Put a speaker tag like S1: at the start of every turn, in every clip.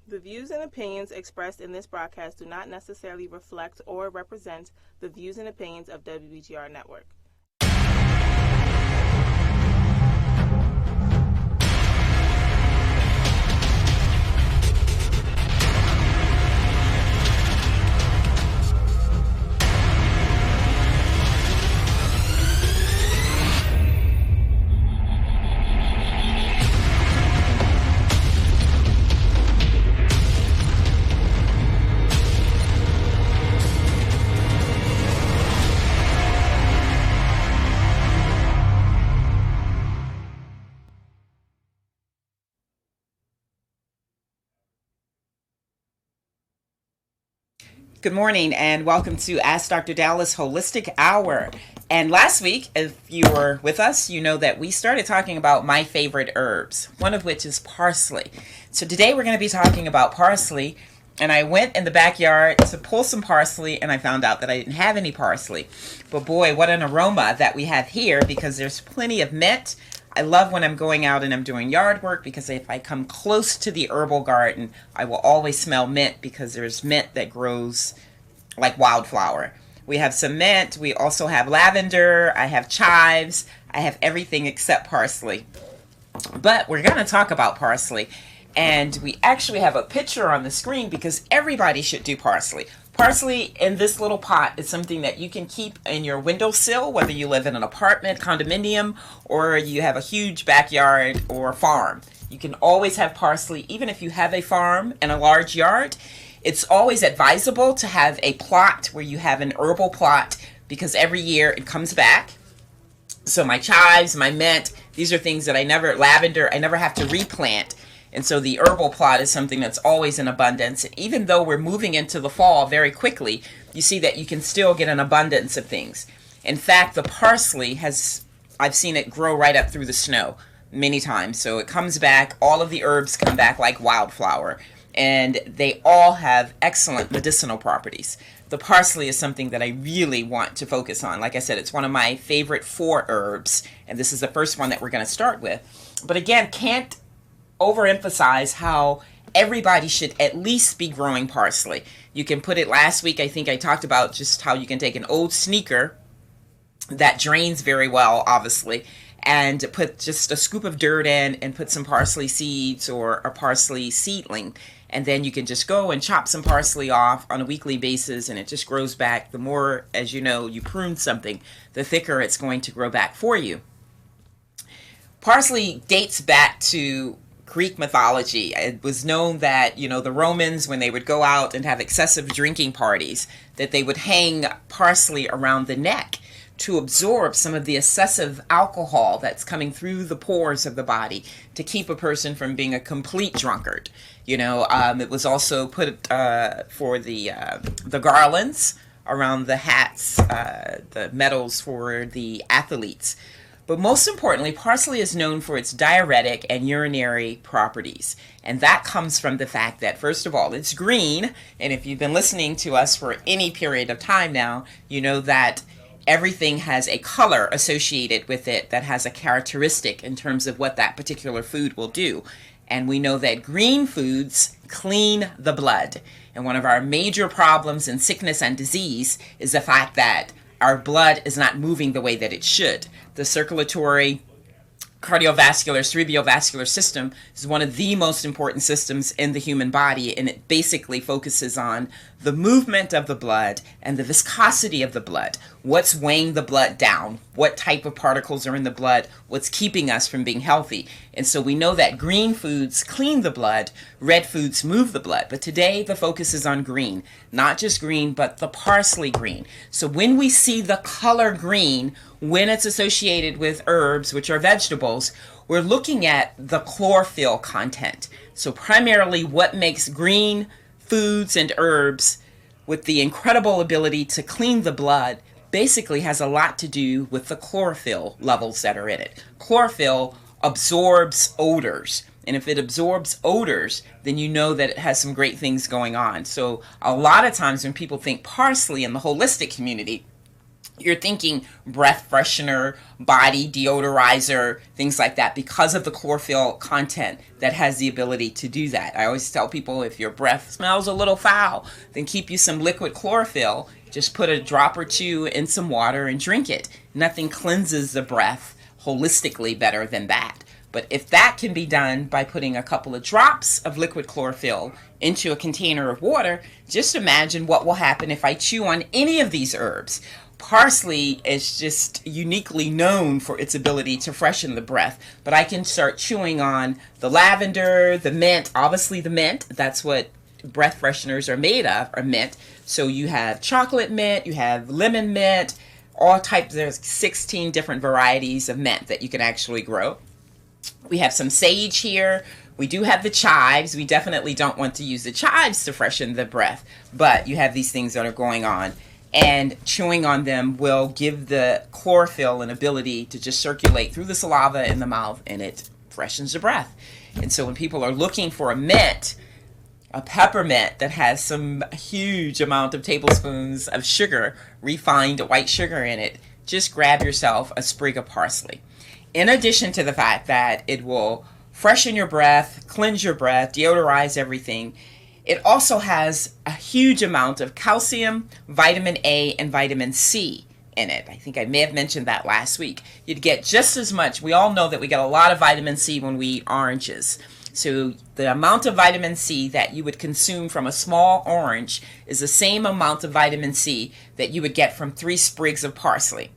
S1: The views and opinions expressed in this broadcast do not necessarily reflect or represent the views and opinions of WBGR Network.
S2: Good morning and welcome to Ask Dr. Dallas Holistic Hour. And last week, if you were with us, you know that we started talking about my favorite herbs, one of which is parsley. So today we're going to be talking about parsley. And I went in the backyard to pull some parsley and I found out that I didn't have any parsley. But boy, what an aroma that we have here, because there's plenty of mint. I love when I'm going out and I'm doing yard work, because if I come close to the herbal garden, I will always smell mint, because there's mint that grows like wildflower. We have some mint. We also have lavender. I have chives. I have everything except parsley. But we're going to talk about parsley. And we actually have a picture on the screen because everybody should do parsley. Parsley in this little pot is something that you can keep in your windowsill, whether you live in an apartment, condominium, or you have a huge backyard or farm. You can always have parsley, even if you have a farm and a large yard. It's always advisable to have a plot where you have an herbal plot, because every year it comes back. So my chives, my mint, these are things that lavender, I never have to replant. And so the herbal plot is something that's always in abundance. And even though we're moving into the fall very quickly, you see that you can still get an abundance of things. In fact, the parsley I've seen it grow right up through the snow many times. So it comes back, all of the herbs come back like wildflower. And they all have excellent medicinal properties. The parsley is something that I really want to focus on. Like I said, it's one of my favorite 4 herbs. And this is the first one that we're going to start with. But again, can't overemphasize how everybody should at least be growing parsley. You can put it, last week I think I talked about just how you can take an old sneaker that drains very well, obviously, and put just a scoop of dirt in and put some parsley seeds or a parsley seedling. And then you can just go and chop some parsley off on a weekly basis, and it just grows back. The more, as you know, you prune something, the thicker it's going to grow back for you. Parsley dates back to Greek mythology. It was known that, the Romans, when they would go out and have excessive drinking parties, that they would hang parsley around the neck to absorb some of the excessive alcohol that's coming through the pores of the body, to keep a person from being a complete drunkard. It was also put for the garlands around the hats, the medals for the athletes. But most importantly, parsley is known for its diuretic and urinary properties. And that comes from the fact that, first of all, it's green. And if you've been listening to us for any period of time now, you know that everything has a color associated with it that has a characteristic in terms of what that particular food will do. And we know that green foods clean the blood. And one of our major problems in sickness and disease is the fact that our blood is not moving the way that it should. The circulatory, cardiovascular, cerebrovascular system is one of the most important systems in the human body, and it basically focuses on the movement of the blood and the viscosity of the blood. What's weighing the blood down? What type of particles are in the blood? What's keeping us from being healthy? And so we know that green foods clean the blood, red foods move the blood. But today the focus is on green, not just green, but the parsley green. So when we see the color green, when it's associated with herbs, which are vegetables, we're looking at the chlorophyll content. So primarily what makes green foods and herbs with the incredible ability to clean the blood basically has a lot to do with the chlorophyll levels that are in it. Chlorophyll absorbs odors. And if it absorbs odors, then you know that it has some great things going on. So a lot of times when people think parsley in the holistic community, you're thinking breath freshener, body deodorizer, things like that, because of the chlorophyll content that has the ability to do that. I always tell people, if your breath smells a little foul, then keep you some liquid chlorophyll. Just put a drop or two in some water and drink it. Nothing cleanses the breath holistically better than that. But if that can be done by putting a couple of drops of liquid chlorophyll into a container of water, just imagine what will happen if I chew on any of these herbs. Parsley is just uniquely known for its ability to freshen the breath, but I can start chewing on the lavender, the mint, obviously the mint, that's what breath fresheners are made of, are mint. So you have chocolate mint, you have lemon mint, all types, there's 16 different varieties of mint that you can actually grow. We have some sage here. We do have the chives. We definitely don't want to use the chives to freshen the breath, but you have these things that are going on. And chewing on them will give the chlorophyll an ability to just circulate through the saliva in the mouth, and it freshens the breath. And so when people are looking for a mint, a peppermint that has some huge amount of tablespoons of sugar, refined white sugar in it, just grab yourself a sprig of parsley. In addition to the fact that it will freshen your breath, cleanse your breath, deodorize everything, it also has a huge amount of calcium, vitamin A, and vitamin C in it. I think I may have mentioned that last week. You'd get just as much. We all know that we get a lot of vitamin C when we eat oranges. So the amount of vitamin C that you would consume from a small orange is the same amount of vitamin C that you would get from 3 sprigs of parsley.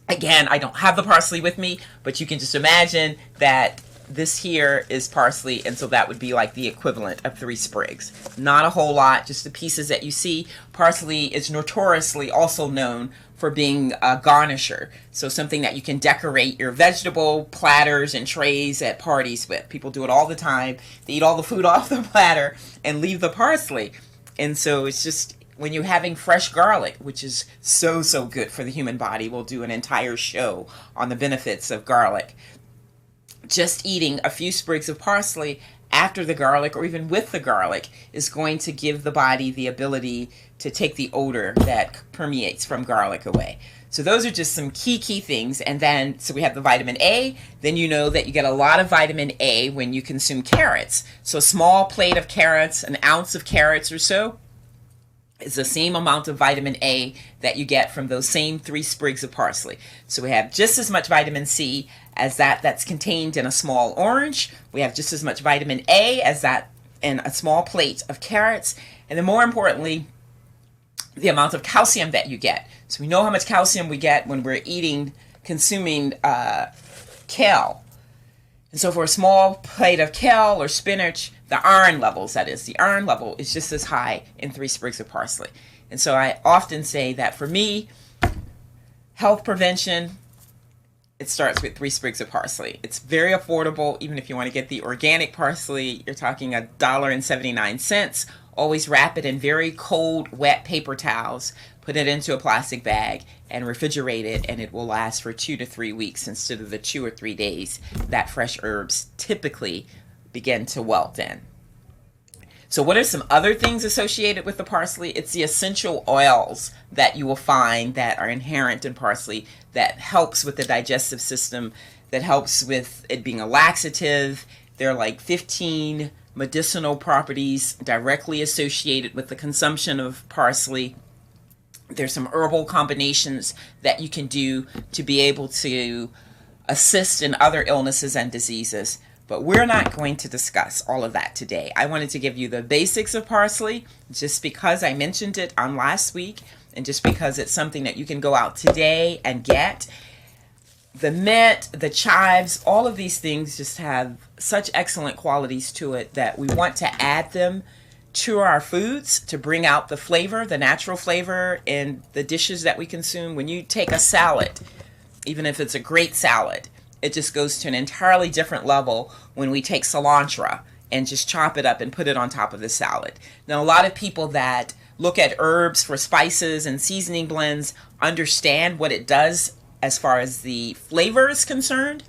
S2: Again, I don't have the parsley with me, but you can just imagine that this here is parsley, and so that would be like the equivalent of 3 sprigs. Not a whole lot, just the pieces that you see. Parsley is notoriously also known for being a garnisher, so something that you can decorate your vegetable platters and trays at parties with. People do it all the time. They eat all the food off the platter and leave the parsley, and so it's just, when you're having fresh garlic, which is so good for the human body, we'll do an entire show on the benefits of garlic. Just eating a few sprigs of parsley after the garlic, or even with the garlic, is going to give the body the ability to take the odor that permeates from garlic away. So those are just some key things. And then, so we have the vitamin A. Then you know that you get a lot of vitamin A when you consume carrots. So a small plate of carrots, an ounce of carrots or so, is the same amount of vitamin A that you get from those same 3 sprigs of parsley. So we have just as much vitamin C as that's contained in a small orange. We have just as much vitamin A as that in a small plate of carrots. And then more importantly, the amount of calcium that you get. So we know how much calcium we get when we're consuming kale. And so for a small plate of kale or spinach, the iron levels, that is, the iron level is just as high in 3 sprigs of parsley. And so I often say that for me, health prevention, it starts with 3 sprigs of parsley. It's very affordable. Even if you want to get the organic parsley, you're talking $1.79. Always wrap it in very cold, wet paper towels, put it into a plastic bag, and refrigerate it, and it will last for 2 to 3 weeks instead of the 2 or 3 days that fresh herbs typically begin to wilt in. So what are some other things associated with the parsley? It's the essential oils that you will find that are inherent in parsley that helps with the digestive system, that helps with it being a laxative. There are like 15 medicinal properties directly associated with the consumption of parsley. There's some herbal combinations that you can do to be able to assist in other illnesses and diseases. But we're not going to discuss all of that today. I wanted to give you the basics of parsley just because I mentioned it on last week, and just because it's something that you can go out today and get. The mint, the chives, all of these things just have such excellent qualities to it that we want to add them to our foods to bring out the flavor, the natural flavor in the dishes that we consume. When you take a salad, even if it's a great salad, it just goes to an entirely different level when we take cilantro and just chop it up and put it on top of the salad. Now, a lot of people that look at herbs for spices and seasoning blends understand what it does as far as the flavor is concerned.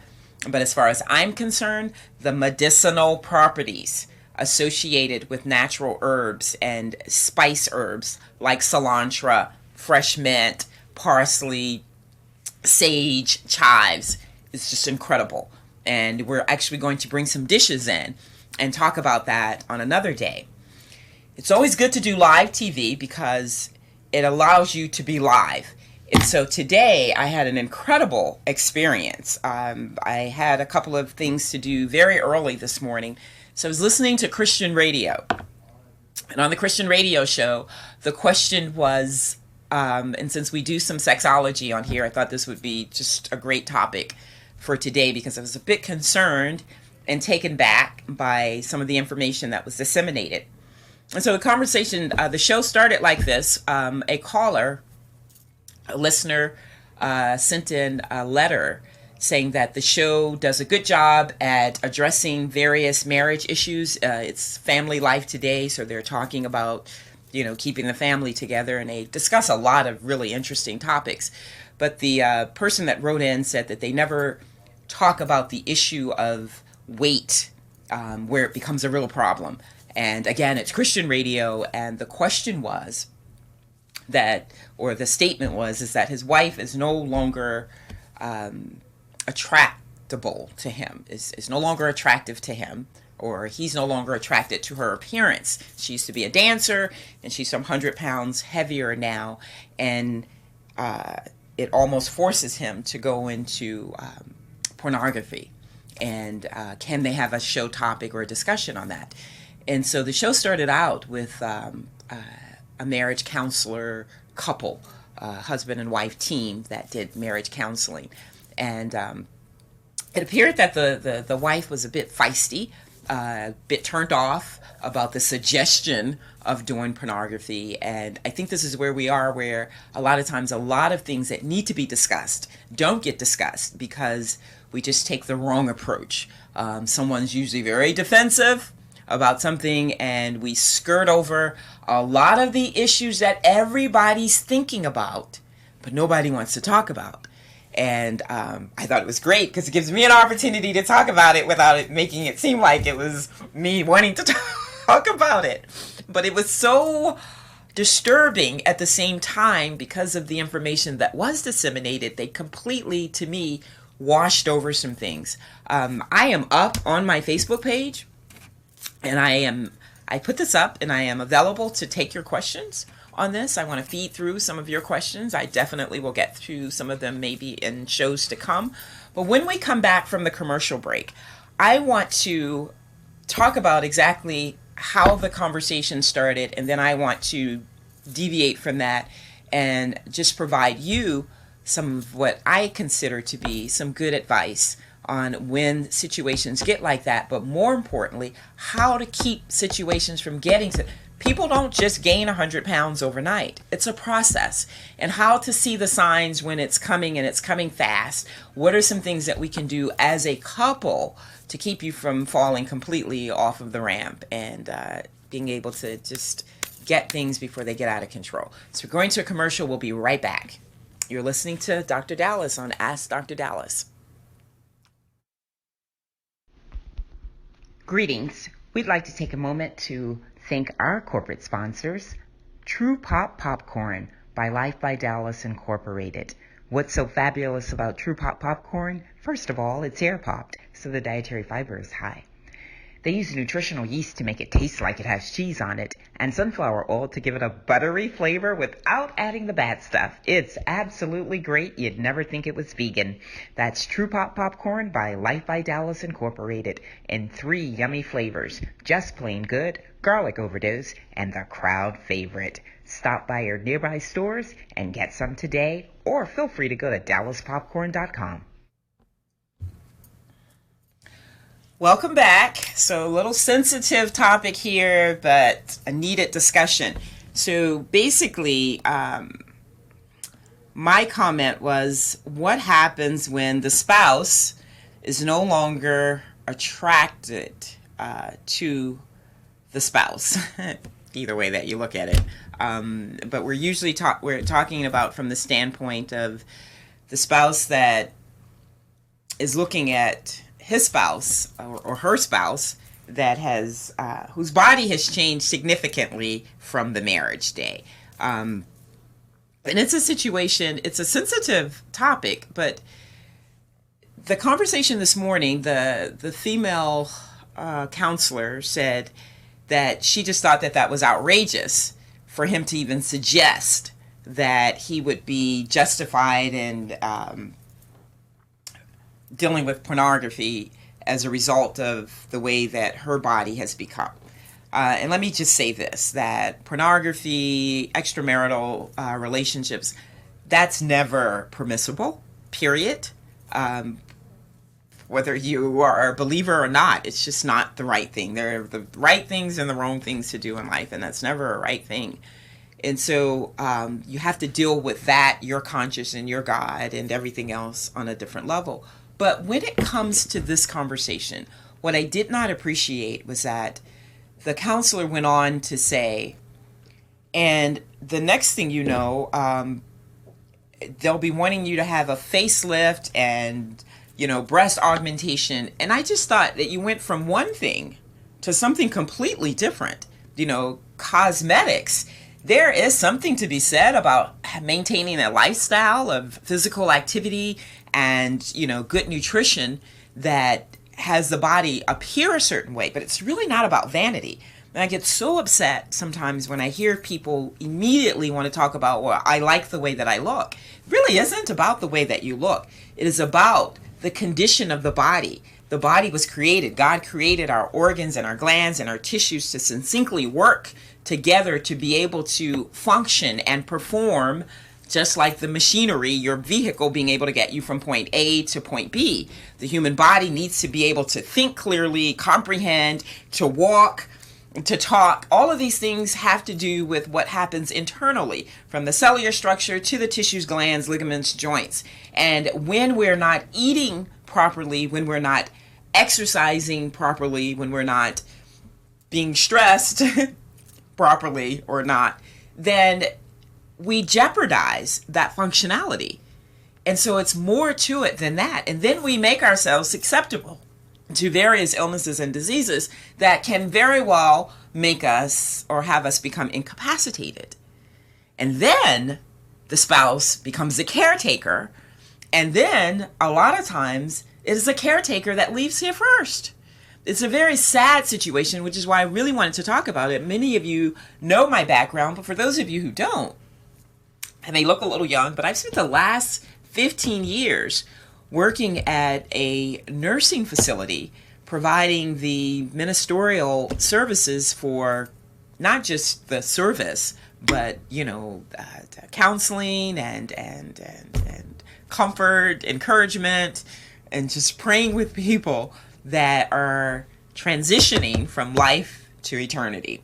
S2: But as far as I'm concerned, the medicinal properties associated with natural herbs and spice herbs like cilantro, fresh mint, parsley, sage, chives. It's just incredible. And we're actually going to bring some dishes in and talk about that on another day. It's always good to do live TV because it allows you to be live. And so today I had an incredible experience. I had a couple of things to do very early this morning. So I was listening to Christian radio. And on the Christian radio show, the question was, and since we do some sexology on here, I thought this would be just a great topic for today because I was a bit concerned and taken back by some of the information that was disseminated. And so the conversation, the show started like this. A caller, a listener, sent in a letter saying that the show does a good job at addressing various marriage issues. It's family life today, so they're talking about, keeping the family together, and they discuss a lot of really interesting topics. But the person that wrote in said that they never talk about the issue of weight, where it becomes a real problem. And again, it's Christian radio, and the question was that, or the statement was, is that his wife is no longer attractable to him, is no longer attractive to him, or he's no longer attracted to her appearance. She used to be a dancer, and she's some 100 pounds heavier now, and it almost forces him to go into pornography. And can they have a show topic or a discussion on that? And so the show started out with a marriage counselor couple, husband and wife team that did marriage counseling. And it appeared that the wife was a bit feisty, a bit turned off about the suggestion of doing pornography. And I think this is where we are, where a lot of times a lot of things that need to be discussed don't get discussed because we just take the wrong approach. Someone's usually very defensive about something, and we skirt over a lot of the issues that everybody's thinking about, but nobody wants to talk about. And I thought it was great because it gives me an opportunity to talk about it without it making it seem like it was me wanting to talk about it. But it was so disturbing at the same time because of the information that was disseminated. They completely, to me, washed over some things. I am up on my Facebook page, and I put this up, and I am available to take your questions on this. I want to feed through some of your questions. I definitely will get through some of them maybe in shows to come. But when we come back from the commercial break, I want to talk about exactly how the conversation started, and then I want to deviate from that and just provide you some of what I consider to be some good advice on when situations get like that, but more importantly, how to keep situations from getting to. People don't just gain 100 pounds overnight. It's a process. And how to see the signs when it's coming and it's coming fast. What are some things that we can do as a couple to keep you from falling completely off of the ramp and being able to just get things before they get out of control. So we're going to a commercial. We'll be right back. You're listening to Dr. Dallas on Ask Dr. Dallas. Greetings. We'd like to take a moment to thank our corporate sponsors, True Pop Popcorn by Life by Dallas Incorporated. What's so fabulous about True Pop Popcorn? First of all, it's air popped, so the dietary fiber is high. They use nutritional yeast to make it taste like it has cheese on it, and sunflower oil to give it a buttery flavor without adding the bad stuff. It's absolutely great. You'd never think it was vegan. That's True Pop Popcorn by Life by Dallas Incorporated in 3 yummy flavors. Just plain good, garlic overdose, and the crowd favorite. Stop by your nearby stores and get some today, or feel free to go to dallaspopcorn.com. Welcome back. So a little sensitive topic here, but a needed discussion. So basically, my comment was, what happens when the spouse is no longer attracted to the spouse? Either way that you look at it. But we're usually we're talking about from the standpoint of the spouse that is looking at his spouse or her spouse that has whose body has changed significantly from the marriage day. And it's a situation, it's a sensitive topic, but the conversation this morning, the female counselor said that she just thought that that was outrageous for him to even suggest that he would be justified in dealing with pornography as a result of the way that her body has become. And let me just say this, that pornography, extramarital relationships, that's never permissible, period. Whether you are a believer or not, it's just not the right thing. There are the right things and the wrong things to do in life, and that's never a right thing. And so you have to deal with that, your conscience and your God and everything else on a different level. But when it comes to this conversation, what I did not appreciate was that the counselor went on to say, and the next thing you know, they'll be wanting you to have a facelift and, breast augmentation. And I just thought that you went from one thing to something completely different, cosmetics. There is something to be said about maintaining a lifestyle of physical activity and, good nutrition that has the body appear a certain way, but it's really not about vanity. And I get so upset sometimes when I hear people immediately want to talk about, well, I like the way that I look. It really isn't about the way that you look. It is about the condition of the body. The body was created. God created our organs and our glands and our tissues to succinctly work together to be able to function and perform just like the machinery, your vehicle being able to get you from point A to point B. The human body needs to be able to think clearly, comprehend, to walk, to talk. All of these things have to do with what happens internally, from the cellular structure to the tissues, glands, ligaments, joints. And when we're not eating properly, when we're not exercising properly, when we're not being stressed properly or not, then we jeopardize that functionality. And so it's more to it than that. And then we make ourselves susceptible to various illnesses and diseases that can very well make us or have us become incapacitated. And then the spouse becomes the caretaker. And then a lot of times it is the caretaker that leaves here first. It's a very sad situation, which is why I really wanted to talk about it. Many of you know my background, but for those of you who don't, I may look a little young, but I've spent the last 15 years working at a nursing facility, providing the ministerial services for not just the service, but counseling and comfort, encouragement, and just praying with people that are transitioning from life to eternity.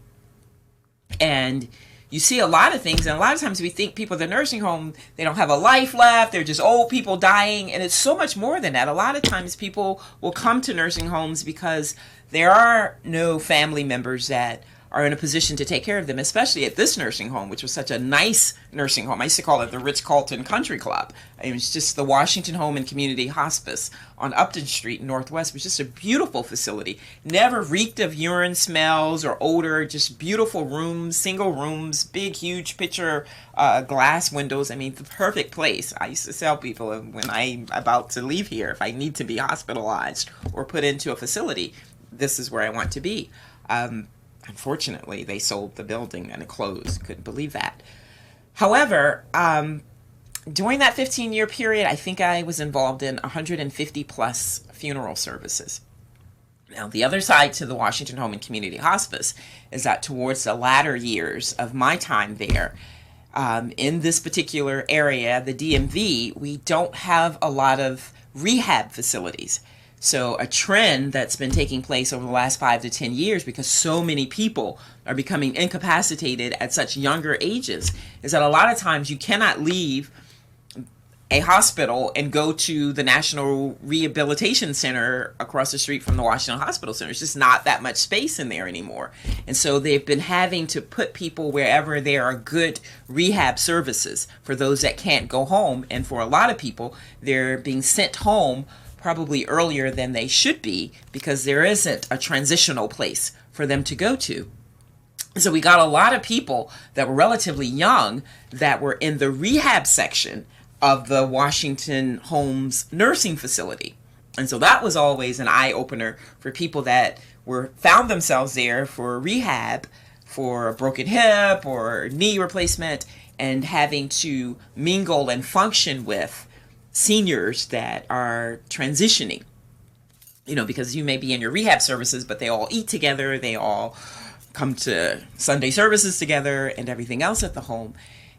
S2: And you see a lot of things, and a lot of times we think people at the nursing home, they don't have a life left, they're just old people dying, and it's so much more than that. A lot of times people will come to nursing homes because there are no family members that are in a position to take care of them, especially at this nursing home, which was such a nice nursing home. I used to call it the Ritz-Carlton Country Club. It was just the Washington Home and Community Hospice on Upton Street in Northwest. It was just a beautiful facility. Never reeked of urine smells or odor, just beautiful rooms, single rooms, big, huge picture glass windows. I mean, the perfect place. I used to tell people when I'm about to leave here, if I need to be hospitalized or put into a facility, this is where I want to be. Unfortunately, they sold the building and it closed. Couldn't believe that. However, during that 15-year period, I think I was involved in 150 plus funeral services. Now, the other side to the Washington Home and Community Hospice is that towards the latter years of my time there, in this particular area, the DMV, we don't have a lot of rehab facilities. So a trend that's been taking place over the last 5 to 10 years, because so many people are becoming incapacitated at such younger ages, is that a lot of times you cannot leave a hospital and go to the National Rehabilitation Center across the street from the Washington Hospital Center. It's just not that much space in there anymore. And so they've been having to put people wherever there are good rehab services for those that can't go home. And for a lot of people, they're being sent home probably earlier than they should be because there isn't a transitional place for them to go to. So we got a lot of people that were relatively young that were in the rehab section of the Washington Homes nursing facility. And so that was always an eye-opener for people that found themselves there for rehab, for a broken hip or knee replacement, and having to mingle and function with seniors that are transitioning. Because you may be in your rehab services, but they all eat together, they all come to Sunday services together and everything else at the home.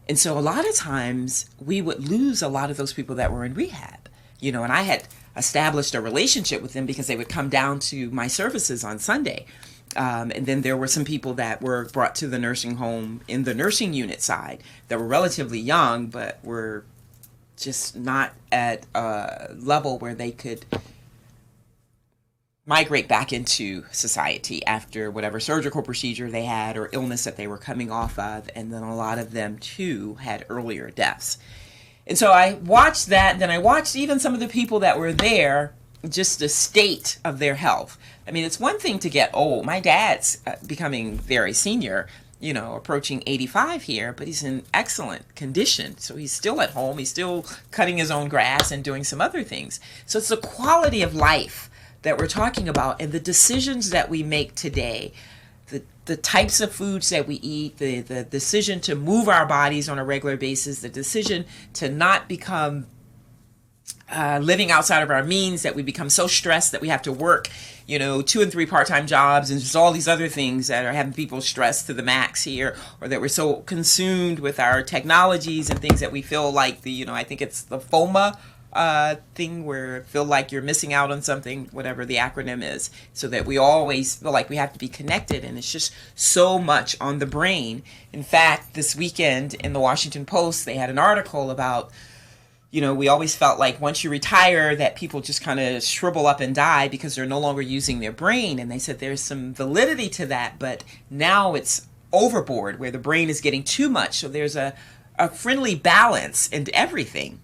S2: And so a lot of times we would lose a lot of those people that were in rehab, and I had established a relationship with them because they would come down to my services on Sunday. And then there were some people that were brought to the nursing home in the nursing unit side that were relatively young, but were just not at a level where they could migrate back into society after whatever surgical procedure they had or illness that they were coming off of. And then a lot of them too had earlier deaths. And so I watched that, and then I watched even some of the people that were there, just the state of their health. I mean, it's one thing to get old. My dad's becoming very senior, approaching 85 here, but he's in excellent condition. So he's still at home. He's still cutting his own grass and doing some other things. So it's the quality of life that we're talking about, and the decisions that we make today, the types of foods that we eat, the decision to move our bodies on a regular basis, the decision to not become living outside of our means, that we become so stressed that we have to work, 2 and 3 part-time jobs and just all these other things that are having people stressed to the max here, or that we're so consumed with our technologies and things that we feel like I think it's the FOMA thing where feel like you're missing out on something, whatever the acronym is, so that we always feel like we have to be connected, and it's just so much on the brain. In fact, this weekend in the Washington Post, they had an article about, we always felt like once you retire that people just kind of shrivel up and die because they're no longer using their brain. And they said there's some validity to that, but now it's overboard where the brain is getting too much. So there's a friendly balance in everything.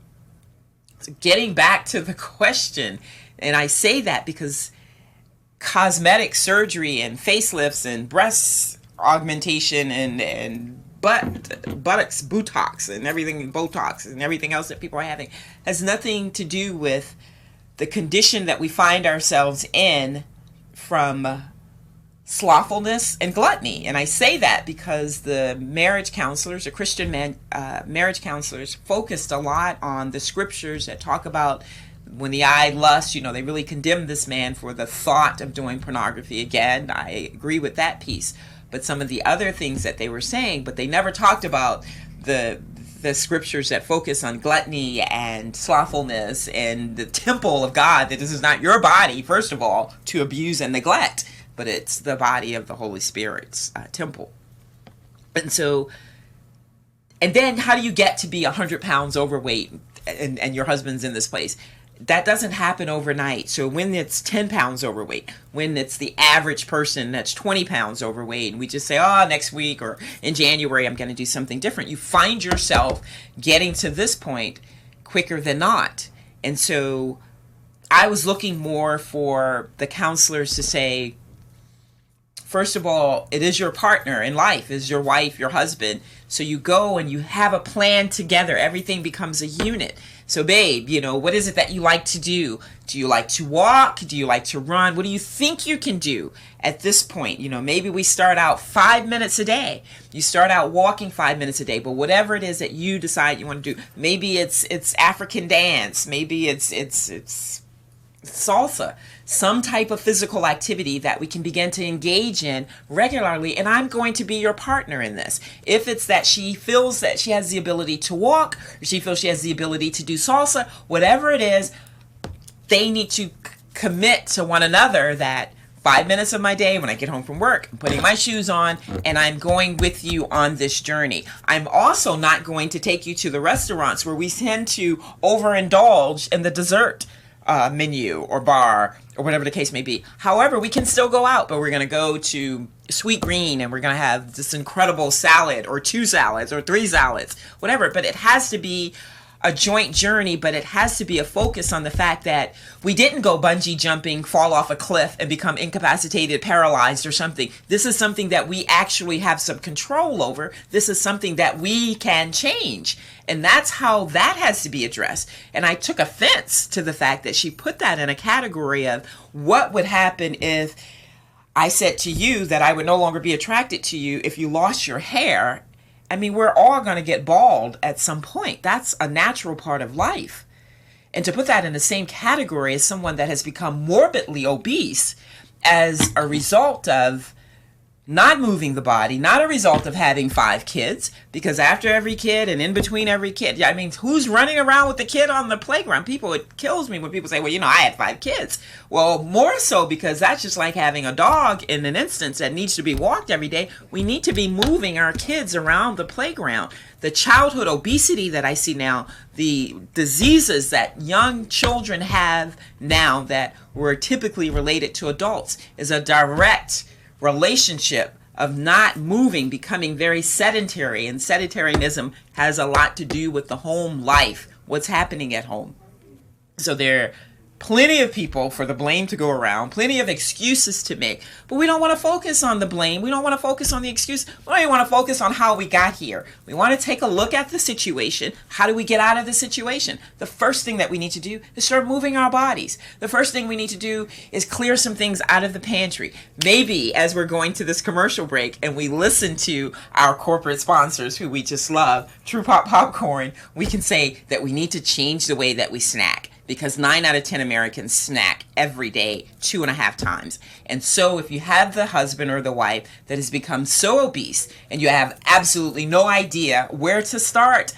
S2: Getting back to the question, and I say that because cosmetic surgery and facelifts and breast augmentation and buttocks, Botox and everything else that people are having has nothing to do with the condition that we find ourselves in from slothfulness and gluttony. And I say that because the marriage counselors, the Christian marriage counselors, focused a lot on the scriptures that talk about when the eye lusts, they really condemn this man for the thought of doing pornography. Again, I agree with that piece. But some of the other things that they were saying, but they never talked about the scriptures that focus on gluttony and slothfulness and the temple of God, that this is not your body, first of all, to abuse and neglect, but it's the body of the Holy Spirit's temple. And so, and then how do you get to be 100 pounds overweight and your husband's in this place? That doesn't happen overnight. So when it's 10 pounds overweight, when it's the average person that's 20 pounds overweight, and we just say, next week or in January, I'm going to do something different. You find yourself getting to this point quicker than not. And so I was looking more for the counselors to say, first of all, it is your partner in life, is your wife, your husband. So you go and you have a plan together. Everything becomes a unit. So babe, what is it that you like to do? Do you like to walk? Do you like to run? What do you think you can do at this point? Maybe we start out 5 minutes a day. You start out walking 5 minutes a day, but whatever it is that you decide you want to do, maybe it's African dance, maybe it's salsa, some type of physical activity that we can begin to engage in regularly. And I'm going to be your partner in this. If it's that she feels that she has the ability to walk, or she feels she has the ability to do salsa, whatever it is, they need to commit to one another that 5 minutes of my day when I get home from work, I'm putting my shoes on and I'm going with you on this journey. I'm also not going to take you to the restaurants where we tend to overindulge in the dessert menu or bar or whatever the case may be. However, we can still go out, but we're going to go to Sweet Green and we're going to have this incredible salad or 2 salads or 3 salads, whatever. But it has to be a joint journey, but it has to be a focus on the fact that we didn't go bungee jumping, fall off a cliff, and become incapacitated, paralyzed, or something. This is something that we actually have some control over. This is something that we can change. And that's how that has to be addressed. And I took offense to the fact that she put that in a category of what would happen if I said to you that I would no longer be attracted to you if you lost your hair. I mean, we're all going to get bald at some point. That's a natural part of life. And to put that in the same category as someone that has become morbidly obese as a result of not moving the body, not a result of having 5 kids, because after every kid and in between every kid, I mean, who's running around with the kid on the playground? It kills me when people say, well, I had 5 kids. Well, more so because that's just like having a dog in an instance that needs to be walked every day. We need to be moving our kids around the playground. The childhood obesity that I see now, the diseases that young children have now that were typically related to adults, is a direct relationship of not moving, becoming very sedentary. And sedentarism has a lot to do with the home life, what's happening at home. So there are plenty of people for the blame to go around, plenty of excuses to make, but we don't want to focus on the blame. We don't want to focus on the excuse. We don't even want to focus on how we got here. We want to take a look at the situation. How do we get out of the situation? The first thing that we need to do is start moving our bodies. The first thing we need to do is clear some things out of the pantry. Maybe as we're going to this commercial break and we listen to our corporate sponsors who we just love, True Pop Popcorn, we can say that we need to change the way that we snack. Because 9 out of 10 Americans snack every day 2.5 times. And so if you have the husband or the wife that has become so obese and you have absolutely no idea where to start,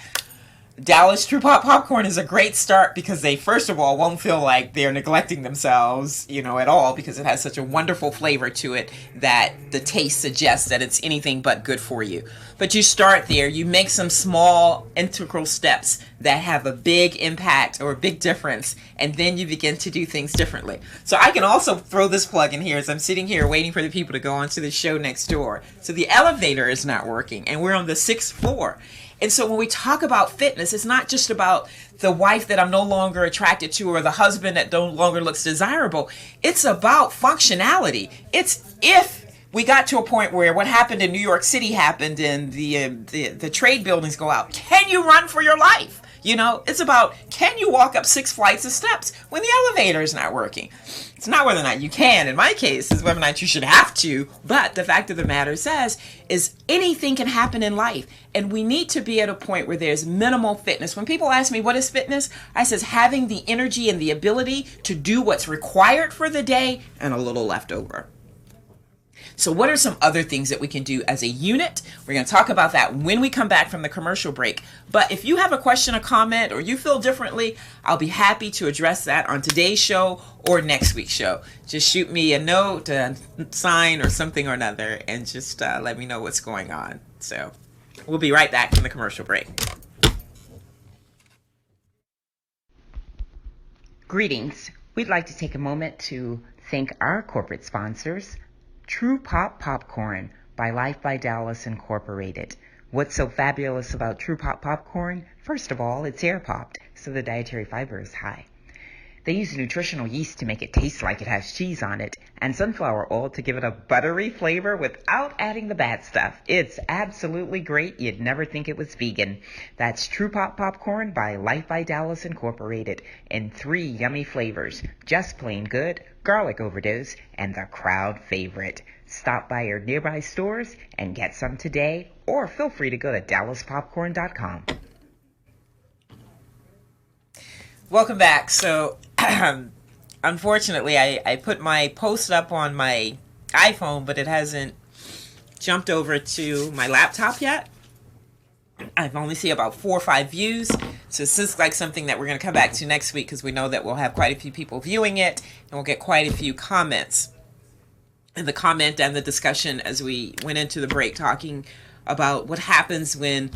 S2: Dallas True Pop Popcorn is a great start, because they, first of all, won't feel like they're neglecting themselves, at all, because it has such a wonderful flavor to it that the taste suggests that it's anything but good for you. But you start there, you make some small integral steps that have a big impact or a big difference, and then you begin to do things differently. So I can also throw this plug in here as I'm sitting here waiting for the people to go onto the show next door. So the elevator is not working, and we're on the 6th floor. And so when we talk about fitness, it's not just about the wife that I'm no longer attracted to or the husband that no longer looks desirable. It's about functionality. It's if we got to a point where what happened in New York City happened and the trade buildings go out. Can you run for your life? It's about, can you walk up 6 flights of steps when the elevator is not working? It's not whether or not you can. In my case, it's whether or not you should have to. But the fact of the matter is anything can happen in life. And we need to be at a point where there's minimal fitness. When people ask me, what is fitness? I says, having the energy and the ability to do what's required for the day and a little left over. So what are some other things that we can do as a unit? We're going to talk about that when we come back from the commercial break. But if you have a question, a comment, or you feel differently, I'll be happy to address that on today's show or next week's show. Just shoot me a note, a sign, or something or another, and just let me know what's going on. So we'll be right back from the commercial break.
S3: Greetings. We'd like to take a moment to thank our corporate sponsors, True Pop Popcorn by Life by Dallas Incorporated. What's so fabulous about True Pop Popcorn? First of all, it's air popped, so the dietary fiber is high. They use nutritional yeast to make it taste like it has cheese on it, and sunflower oil to give it a buttery flavor without adding the bad stuff. It's absolutely great. You'd never think it was vegan. That's True Pop Popcorn by Life by Dallas Incorporated in 3 yummy flavors: Just Plain Good, Garlic Overdose, and the crowd favorite. Stop by your nearby stores and get some today, or feel free to go to dallaspopcorn.com.
S2: Welcome back. So, unfortunately, I put my post up on my iPhone, but it hasn't jumped over to my laptop yet. I've only seen about 4 or 5 views. So this is like something that we're going to come back to next week, because we know that we'll have quite a few people viewing it, and we'll get quite a few comments. And the comment and the discussion as we went into the break talking about what happens when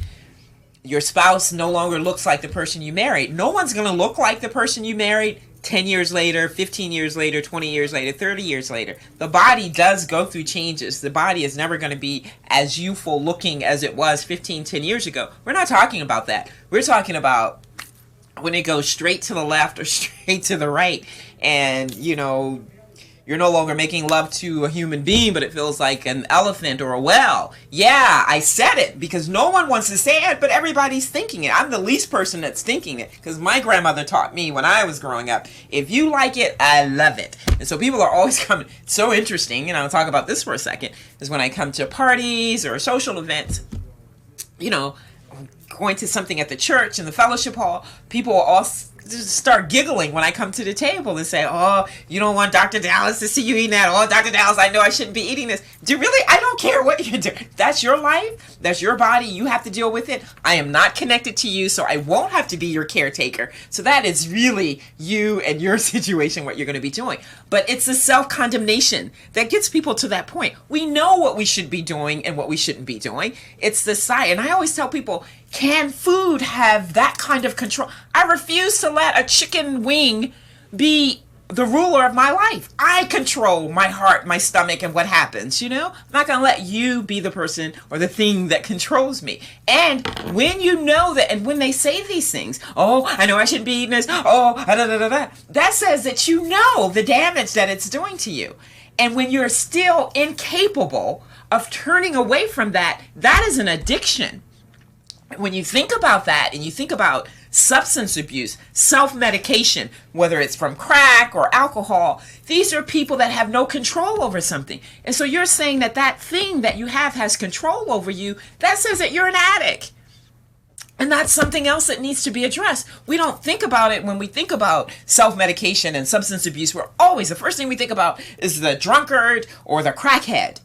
S2: your spouse no longer looks like the person you married. No one's going to look like the person you married 10 years later, 15 years later, 20 years later, 30 years later. The body does go through changes. The body is never going to be as youthful looking as it was 10 years ago. We're not talking about that. We're talking about when it goes straight to the left or straight to the right, and you're no longer making love to a human being, but it feels like an elephant or a whale. Yeah, I said it because no one wants to say it, but everybody's thinking it. I'm the least person that's thinking it because my grandmother taught me when I was growing up, if you like it, I love it. And so people are always coming. So interesting, and I'll talk about this for a second, is when I come to parties or social events, going to something at the church in the fellowship hall, people will all just start giggling when I come to the table and say, oh, you don't want Dr. Dallas to see you eating that. Oh, Dr. Dallas, I know I shouldn't be eating this. Do you really? I don't care what you do. That's your life. That's your body. You have to deal with it. I am not connected to you, so I won't have to be your caretaker. So that is really you and your situation, what you're going to be doing. But it's the self-condemnation that gets people to that point. We know what we should be doing and what we shouldn't be doing. It's the side. And I always tell people, can food have that kind of control? I refuse to let a chicken wing be the ruler of my life. I control my heart, my stomach, and what happens, I'm not going to let you be the person or the thing that controls me. And when you know that, and when they say these things, oh, I know I shouldn't be eating this, oh, that says that you know the damage that it's doing to you. And when you're still incapable of turning away from that, that is an addiction. When you think about that and you think about substance abuse, self-medication, whether it's from crack or alcohol, these are people that have no control over something. And so you're saying that that thing that you have has control over you. That says that you're an addict. And that's something else that needs to be addressed. We don't think about it when we think about self-medication and substance abuse. The first thing we think about is the drunkard or the crackhead.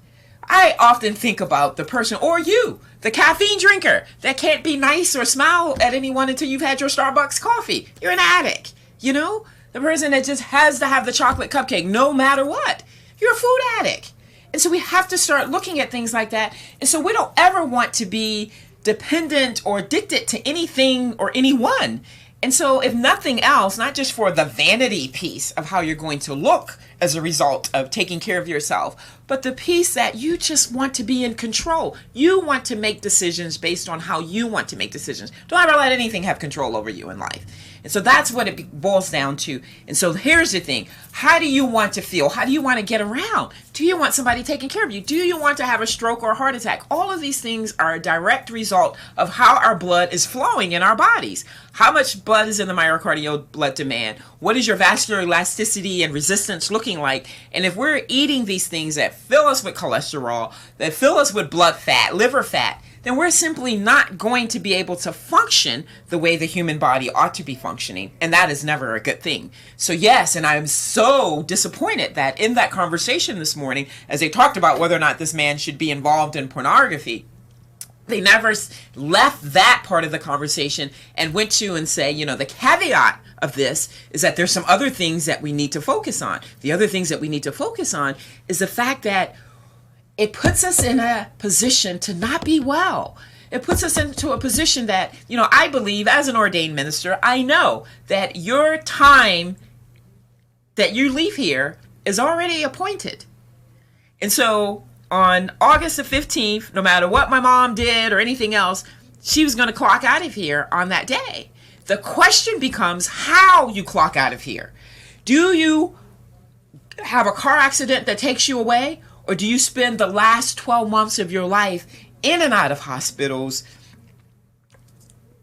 S2: I often think about the person, or you, the caffeine drinker that can't be nice or smile at anyone until you've had your Starbucks coffee. You're an addict, the person that just has to have the chocolate cupcake no matter what. You're a food addict. And so we have to start looking at things like that. And so we don't ever want to be dependent or addicted to anything or anyone. And so if nothing else, not just for the vanity piece of how you're going to look as a result of taking care of yourself, but the piece that you just want to be in control. You want to make decisions based on how you want to make decisions. Don't ever let anything have control over you in life. And so that's what it boils down to. And so here's the thing. How do you want to feel? How do you want to get around? Do you want somebody taking care of you? Do you want to have a stroke or a heart attack? All of these things are a direct result of how our blood is flowing in our bodies. How much blood is in the myocardial blood demand? What is your vascular elasticity and resistance looking like? And if we're eating these things that fill us with cholesterol, that fill us with blood fat, liver fat, then we're simply not going to be able to function the way the human body ought to be functioning. And that is never a good thing. So yes, and I'm so disappointed that in that conversation this morning, as they talked about whether or not this man should be involved in pornography, they never left that part of the conversation and went to and say, the caveat of this is that there's some other things that we need to focus on. The other things that we need to focus on is the fact that it puts us in a position to not be well. It puts us into a position that, I believe as an ordained minister, I know that your time that you leave here is already appointed. And so on August the 15th, no matter what my mom did or anything else, she was going to clock out of here on that day. The question becomes how you clock out of here. Do you have a car accident that takes you away? Or do you spend the last 12 months of your life in and out of hospitals,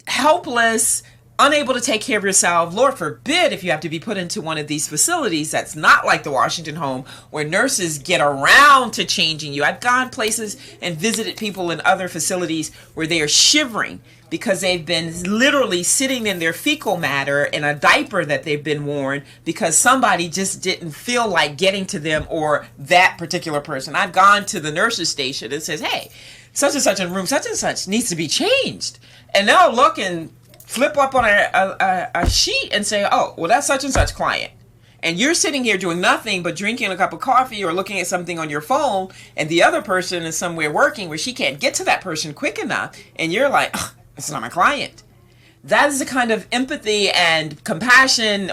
S2: helpless, unable to take care of yourself? Lord forbid if you have to be put into one of these facilities that's not like the Washington Home, where nurses get around to changing you. I've gone places and visited people in other facilities where they are shivering because they've been literally sitting in their fecal matter in a diaper that they've been worn because somebody just didn't feel like getting to them or that particular person. I've gone to the nurse's station and says, hey, such and such in room such and such needs to be changed. And they'll look and flip up on a sheet and say, oh, well, that's such and such client. And you're sitting here doing nothing but drinking a cup of coffee or looking at something on your phone, and the other person is somewhere working where she can't get to that person quick enough, and you're like, oh, it's not my client. That is the kind of empathy and compassion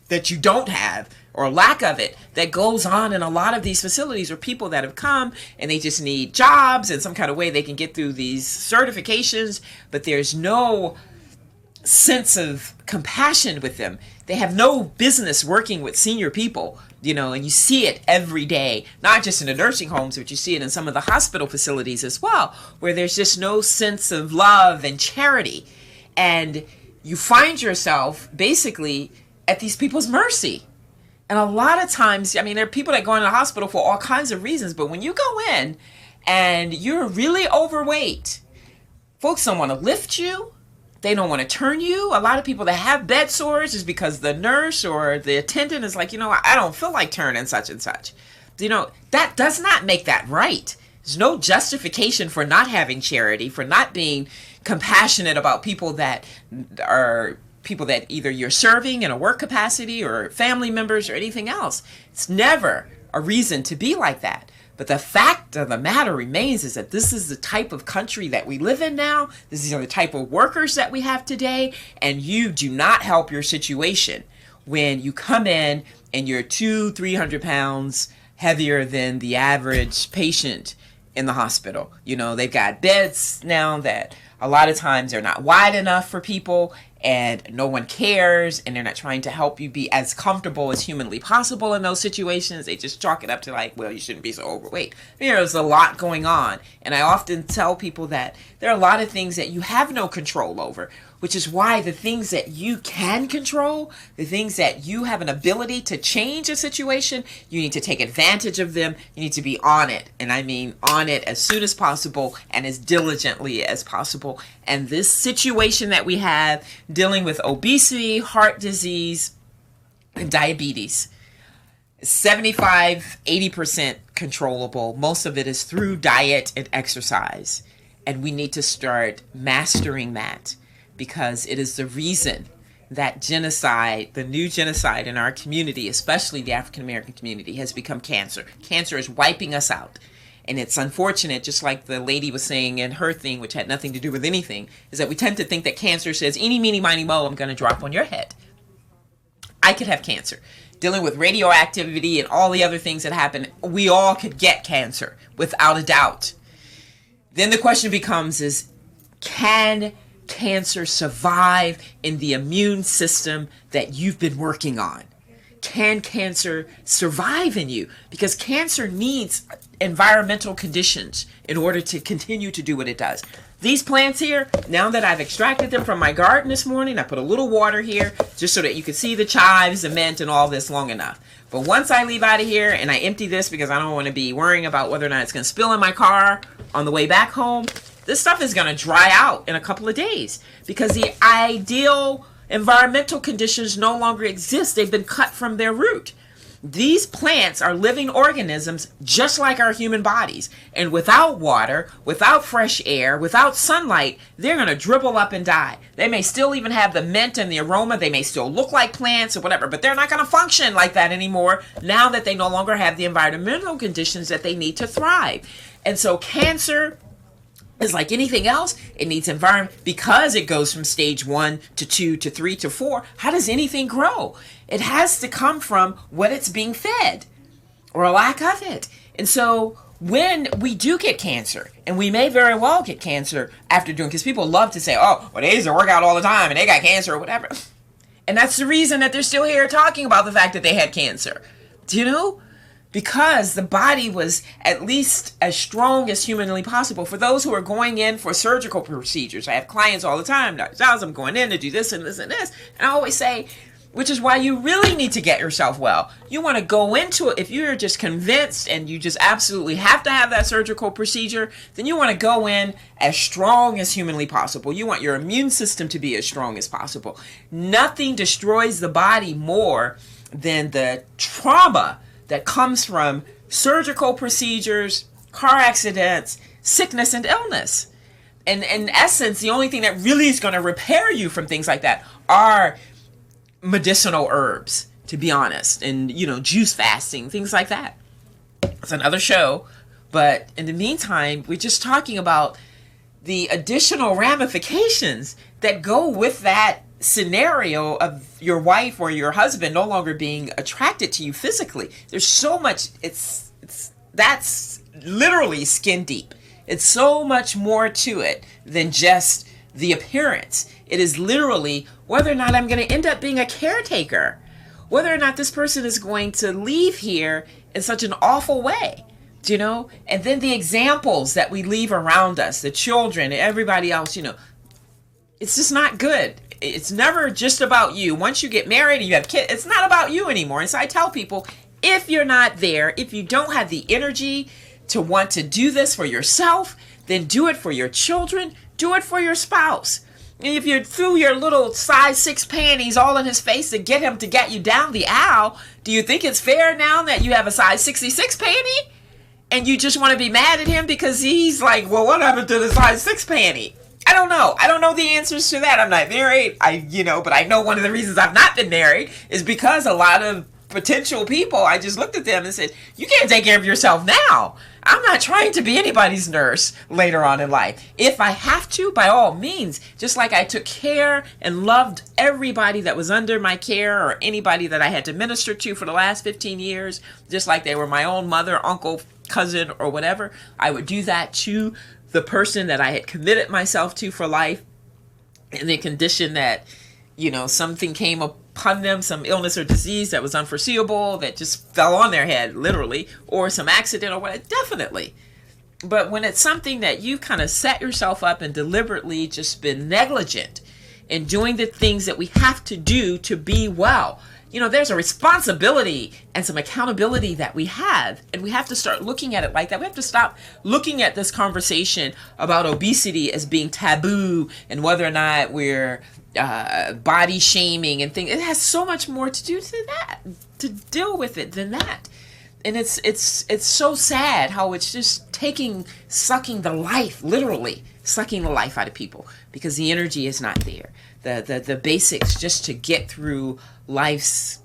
S2: that you don't have, or lack of it, that goes on in a lot of these facilities, or people that have come and they just need jobs and some kind of way they can get through these certifications, but there's no sense of compassion with them. They have no business working with senior people, and you see it every day, not just in the nursing homes, but you see it in some of the hospital facilities as well, where there's just no sense of love and charity. And you find yourself basically at these people's mercy. And a lot of times, there are people that go into the hospital for all kinds of reasons, but when you go in and you're really overweight, folks don't want to lift you. They don't want to turn you. A lot of people that have bed sores is because the nurse or the attendant is like, I don't feel like turning such and such. That does not make that right. There's no justification for not having charity, for not being compassionate about people that either you're serving in a work capacity or family members or anything else. It's never a reason to be like that. But the fact of the matter remains is that this is the type of country that we live in now. These are the type of workers that we have today. And you do not help your situation when you come in and you're 200-300 pounds heavier than the average patient in the hospital. They've got beds now that a lot of times they're not wide enough for people, and no one cares, and they're not trying to help you be as comfortable as humanly possible in those situations. They just chalk it up to like, well, you shouldn't be so overweight. There's a lot going on, and I often tell people that there are a lot of things that you have no control over, which is why the things that you can control, the things that you have an ability to change a situation, you need to take advantage of them. You need to be on it. And I mean on it as soon as possible and as diligently as possible. And this situation that we have dealing with obesity, heart disease, and diabetes, 75-80% controllable. Most of it is through diet and exercise. And we need to start mastering that, because it is the reason that genocide, the new genocide in our community, especially the African American community, has become cancer. Cancer is wiping us out. And it's unfortunate, just like the lady was saying in her thing, which had nothing to do with anything, is that we tend to think that cancer says, eeny, meeny, miny, mo, I'm going to drop on your head. I could have cancer. Dealing with radioactivity and all the other things that happen, we all could get cancer, without a doubt. Then the question becomes can cancer survive in the immune system that you've been working on? Can cancer survive in you? Because cancer needs environmental conditions in order to continue to do what it does. These plants here, now that I've extracted them from my garden this morning, I put a little water here just so that you can see the chives, the mint, and all this long enough. But once I leave out of here and I empty this, because I don't want to be worrying about whether or not it's going to spill in my car on the way back home, this stuff is going to dry out in a couple of days, because the ideal environmental conditions no longer exist. They've been cut from their root. These plants are living organisms just like our human bodies. And without water, without fresh air, without sunlight, they're going to dribble up and die. They may still even have the mint and the aroma. They may still look like plants or whatever, but they're not going to function like that anymore now that they no longer have the environmental conditions that they need to thrive. And so cancer is like anything else. It needs environment, because it goes from stage 1 to 2 to 3 to 4. How does anything grow? It has to come from what it's being fed, or a lack of it. And so when we do get cancer, and we may very well get cancer after doing, because people love to say, oh, well, they used to work out all the time and they got cancer or whatever. And that's the reason that they're still here talking about the fact that they had cancer. Do you know? Because the body was at least as strong as humanly possible. For those who are going in for surgical procedures, I have clients all the time, Dr. Dallas, I'm going in to do this and this and this. And I always say, which is why you really need to get yourself well. You want to go into it. If you're just convinced and you just absolutely have to have that surgical procedure, then you want to go in as strong as humanly possible. You want your immune system to be as strong as possible. Nothing destroys the body more than the trauma that comes from surgical procedures, car accidents, sickness, and illness. And in essence, the only thing that really is going to repair you from things like that are medicinal herbs, to be honest, and, juice fasting, things like that. It's another show. But in the meantime, we're just talking about the additional ramifications that go with that scenario of your wife or your husband no longer being attracted to you physically. There's so much, that's literally skin deep. It's so much more to it than just the appearance. It is literally whether or not I'm going to end up being a caretaker, whether or not this person is going to leave here in such an awful way, and then the examples that we leave around us, the children, everybody else, it's just not good. It's never just about you. Once you get married and you have kids, it's not about you anymore. And so I tell people, if you're not there, if you don't have the energy to want to do this for yourself, then do it for your children, do it for your spouse. And if you threw your little size 6 panties all in his face to get him to get you down the aisle, do you think it's fair now that you have a size 66 panty? And you just want to be mad at him because he's like, well, what happened to the size 6 panty? I don't know. I don't know the answers to that. I'm not married. But I know one of the reasons I've not been married is because a lot of potential people, I just looked at them and said, you can't take care of yourself now. I'm not trying to be anybody's nurse later on in life. If I have to, by all means, just like I took care and loved everybody that was under my care or anybody that I had to minister to for the last 15 years, just like they were my own mother, uncle, cousin, or whatever, I would do that to the person that I had committed myself to for life, in the condition that, something came upon them, some illness or disease that was unforeseeable, that just fell on their head, literally, or some accident or whatever, definitely. But when it's something that you've kind of set yourself up and deliberately just been negligent in doing the things that we have to do to be well, there's a responsibility and some accountability that we have, and we have to start looking at it like that. We have to stop looking at this conversation about obesity as being taboo and whether or not we're body shaming and things. It has so much more to do to that, to deal with it than that. And it's so sad how it's just sucking the life, literally sucking the life out of people because the energy is not there. The basics just to get through life's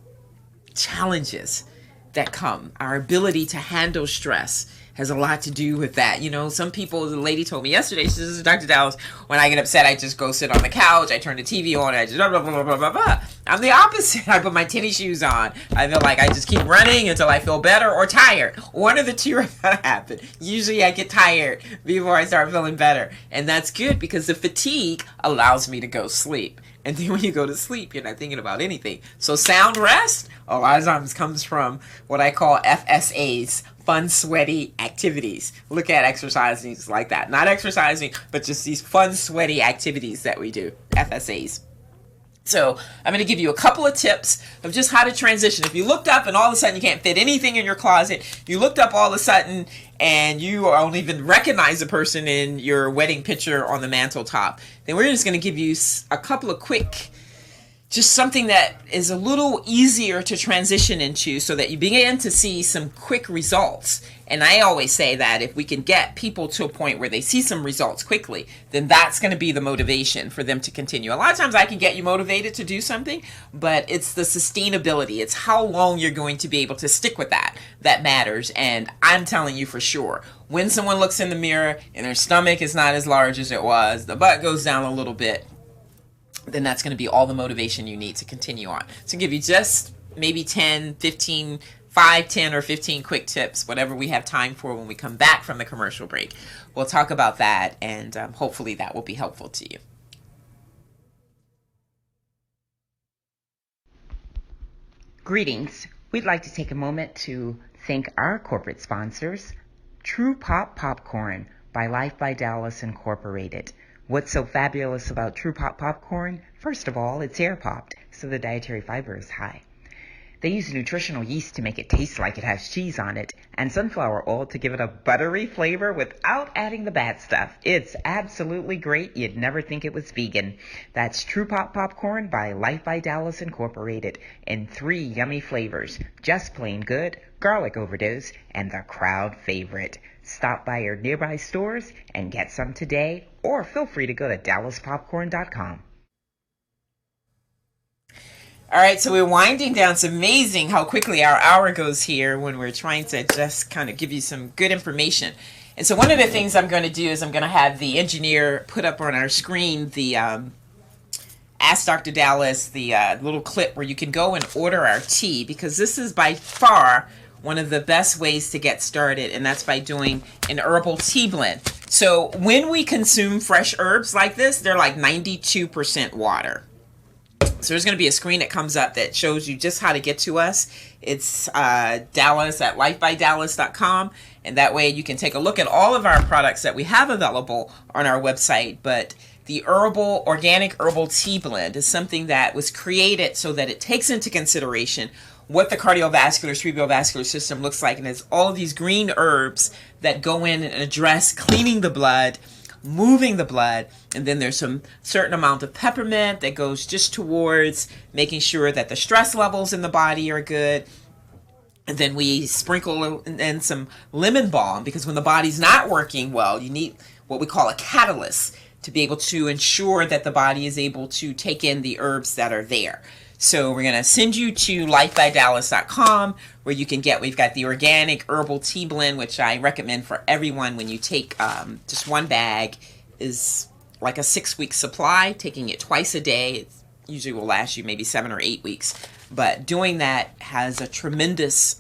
S2: challenges that come. Our ability to handle stress has a lot to do with that. Some people, the lady told me yesterday, she says, Dr. Dallas, when I get upset, I just go sit on the couch, I turn the TV on, and I just blah, blah, blah, blah, blah, blah. I'm the opposite. I put my tennis shoes on. I feel like I just keep running until I feel better or tired. One of the two are going to happen. Usually I get tired before I start feeling better. And that's good because the fatigue allows me to go sleep. And then when you go to sleep, you're not thinking about anything. So sound rest, a lot of times comes from what I call FSAs, fun, sweaty activities. Look at exercising like that. Not exercising, but just these fun, sweaty activities that we do, FSAs. So I'm going to give you a couple of tips of just how to transition. If you looked up and all of a sudden you can't fit anything in your closet, you looked up all of a sudden and you don't even recognize the person in your wedding picture on the mantle top, then we're just going to give you a couple of quick, just something that is a little easier to transition into so that you begin to see some quick results. And I always say that if we can get people to a point where they see some results quickly, then that's going to be the motivation for them to continue. A lot of times I can get you motivated to do something, but it's the sustainability. It's how long you're going to be able to stick with that matters. And I'm telling you for sure, when someone looks in the mirror and their stomach is not as large as it was, the butt goes down a little bit, then that's going to be all the motivation you need to continue on. So I'll give you just maybe 10, 15, 5, 10, or 15 quick tips, whatever we have time for when we come back from the commercial break. We'll talk about that, and hopefully that will be helpful to you.
S3: Greetings. We'd like to take a moment to thank our corporate sponsors, True Pop Popcorn by Life by Dallas Incorporated. What's so fabulous about True Pop Popcorn? First of all, it's air popped, so the dietary fiber is high. They use nutritional yeast to make it taste like it has cheese on it, and sunflower oil to give it a buttery flavor without adding the bad stuff. It's absolutely great. You'd never think it was vegan. That's True Pop Popcorn by Life by Dallas Incorporated in 3 yummy flavors: just plain good, garlic overdose, and the crowd favorite. Stop by your nearby stores and get some today, or feel free to go to dallaspopcorn.com.
S2: All right, so we're winding down. It's amazing how quickly our hour goes here when we're trying to just kind of give you some good information. And so one of the things I'm going to do is I'm going to have the engineer put up on our screen the Ask Dr. Dallas, the little clip where you can go and order our tea, because this is by far one of the best ways to get started, and that's by doing an herbal tea blend. So when we consume fresh herbs like this, they're like 92% water. So there's going to be a screen that comes up that shows you just how to get to us. It's Dallas at lifebydallas.com. And that way you can take a look at all of our products that we have available on our website. But the organic herbal tea blend is something that was created so that it takes into consideration what the cardiovascular, cerebrovascular system looks like. And it's all of these green herbs that go in and address cleaning the blood, moving the blood, and then there's some certain amount of peppermint that goes just towards making sure that the stress levels in the body are good. And then we sprinkle in some lemon balm, because when the body's not working well, you need what we call a catalyst to be able to ensure that the body is able to take in the herbs that are there. So we're going to send you to lifebydallas.com, where you can we've got the organic herbal tea blend, which I recommend for everyone. When you take just one bag, is like a 6-week supply. Taking it twice a day, it usually will last you maybe 7 or 8 weeks. But doing that has a tremendous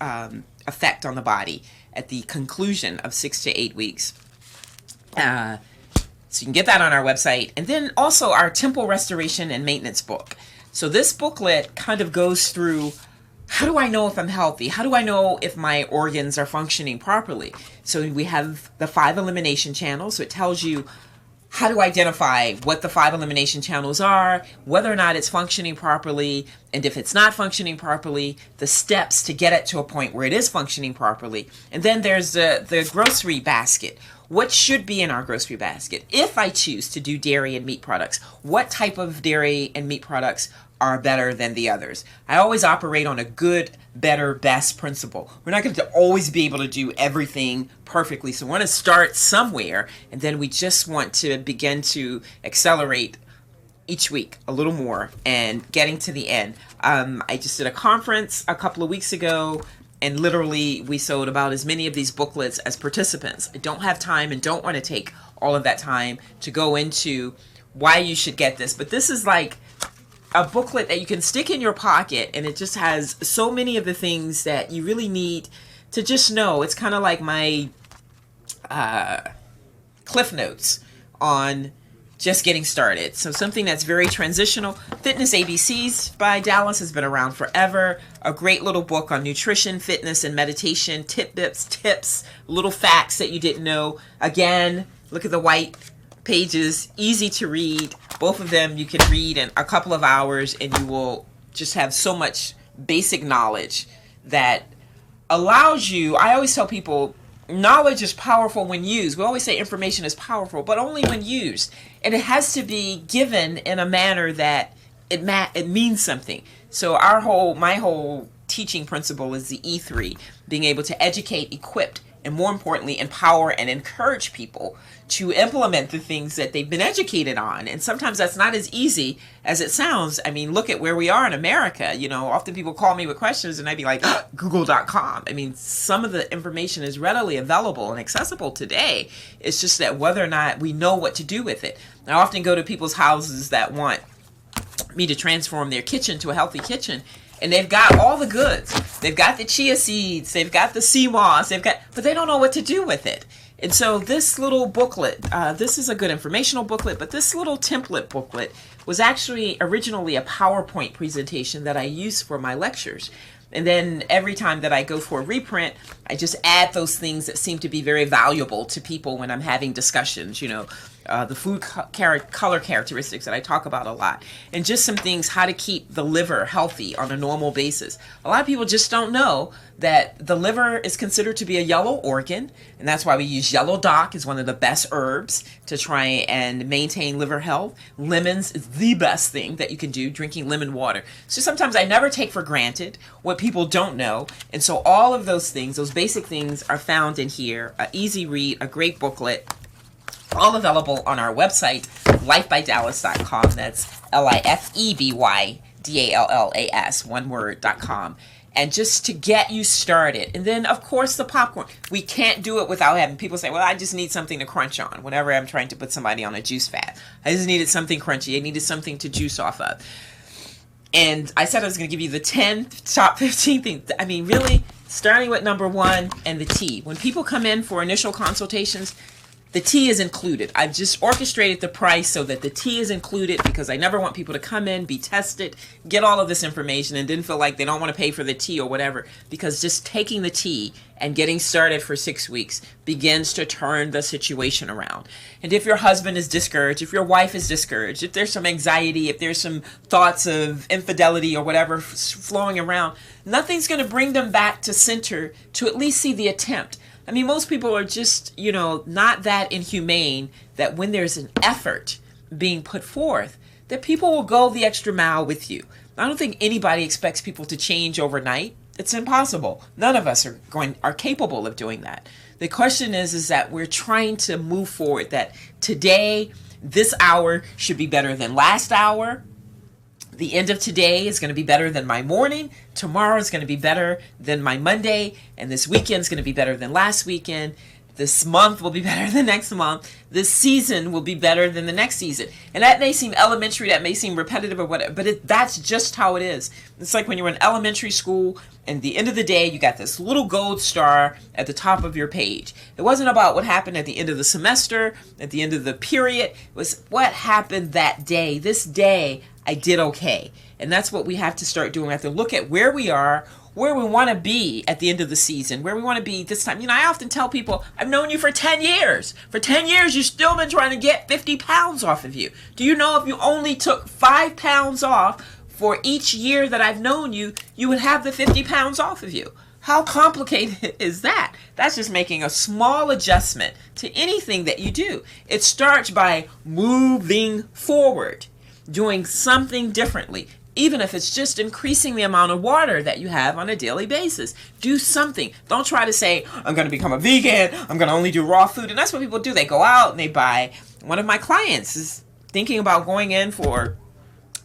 S2: effect on the body at the conclusion of 6 to 8 weeks. So you can get that on our website. And then also our temple restoration and maintenance book. So this booklet kind of goes through, how do I know if I'm healthy? How do I know if my organs are functioning properly? So we have the 5 elimination channels. So it tells you how to identify what the 5 elimination channels are, whether or not it's functioning properly, and if it's not functioning properly, the steps to get it to a point where it is functioning properly. And then there's the grocery basket. What should be in our grocery basket? If I choose to do dairy and meat products, what type of dairy and meat products are better than the others? I always operate on a good, better, best principle. We're not going to always be able to do everything perfectly. So we want to start somewhere, and then we just want to begin to accelerate each week a little more and getting to the end. I just did a conference a couple of weeks ago, and literally we sold about as many of these booklets as participants. I don't have time and don't want to take all of that time to go into why you should get this. But this is like a booklet that you can stick in your pocket, and it just has so many of the things that you really need to just know. It's kind of like my Cliff Notes on just getting started. So something that's very transitional. Fitness ABCs by Dallas has been around forever. A great little book on nutrition, fitness, and meditation. Tidbits, tips, little facts that you didn't know. Again, look at the white pages, easy to read. Both of them you can read in a couple of hours, and you will just have so much basic knowledge that allows you. I always tell people, knowledge is powerful when used. We always say information is powerful, but only when used. And it has to be given in a manner that it means something. So my whole teaching principle is the E3, being able to educate, equip, and more importantly, empower and encourage people to implement the things that they've been educated on. And sometimes that's not as easy as it sounds. I mean, look at where we are in America. You know, often people call me with questions and I'd be like, Google.com. I mean, some of the information is readily available and accessible today. It's just that whether or not we know what to do with it. I often go to people's houses that want me to transform their kitchen to a healthy kitchen, and they've got all the goods. They've got the chia seeds, they've got the sea moss, but they don't know what to do with it. And so this little booklet, this is a good informational booklet, but this little template booklet was actually originally a PowerPoint presentation that I use for my lectures. And then every time that I go for a reprint, I just add those things that seem to be very valuable to people when I'm having discussions, you know, the food color characteristics that I talk about a lot, and just some things, how to keep the liver healthy on a normal basis. A lot of people just don't know that the liver is considered to be a yellow organ, and that's why we use yellow dock as one of the best herbs to try and maintain liver health. Lemons is the best thing that you can do, drinking lemon water. So sometimes I never take for granted what people don't know, and so all of those things, those basic things, are found in here. An easy read, a great booklet, all available on our website, lifebydallas.com. That's LIFEBYDALLAS, one word.com. And just to get you started. And then, of course, the popcorn. We can't do it without having people say, well, I just need something to crunch on whenever I'm trying to put somebody on a juice fast. I just needed something crunchy. I needed something to juice off of. And I said I was going to give you the 10 top 15 things. I mean, really, starting with number 1 and the tea. When people come in for initial consultations, the tea is included. I've just orchestrated the price so that the tea is included because I never want people to come in, be tested, get all of this information, and then feel like they don't want to pay for the tea or whatever, because just taking the tea and getting started for 6 weeks begins to turn the situation around. And if your husband is discouraged, if your wife is discouraged, if there's some anxiety, if there's some thoughts of infidelity or whatever flowing around, nothing's going to bring them back to center to at least see the attempt. I mean, most people are just, not that inhumane that when there's an effort being put forth, that people will go the extra mile with you. I don't think anybody expects people to change overnight. It's impossible. None of us are capable of doing that. The question is that we're trying to move forward, that today, this hour should be better than last hour. The end of today is going to be better than my morning. Tomorrow is going to be better than my Monday. And this weekend is going to be better than last weekend. This month will be better than next month. This season will be better than the next season. And that may seem elementary, that may seem repetitive or whatever, but that's just how it is. It's like when you're in elementary school and at the end of the day, you got this little gold star at the top of your page. It wasn't about what happened at the end of the semester, at the end of the period. It was what happened that day. This day, I did okay. And that's what we have to start doing. We have to look at where we are, where we want to be at the end of the season, where we want to be this time. I often tell people, I've known you for 10 years. For 10 years, you've still been trying to get 50 pounds off of you. Do you know if you only took 5 pounds off for each year that I've known you, you would have the 50 pounds off of you? How complicated is that? That's just making a small adjustment to anything that you do. It starts by moving forward, doing something differently. Even if it's just increasing the amount of water that you have on a daily basis. Do something. Don't try to say, I'm going to become a vegan. I'm going to only do raw food. And that's what people do. They go out and they buy. One of my clients is thinking about going in for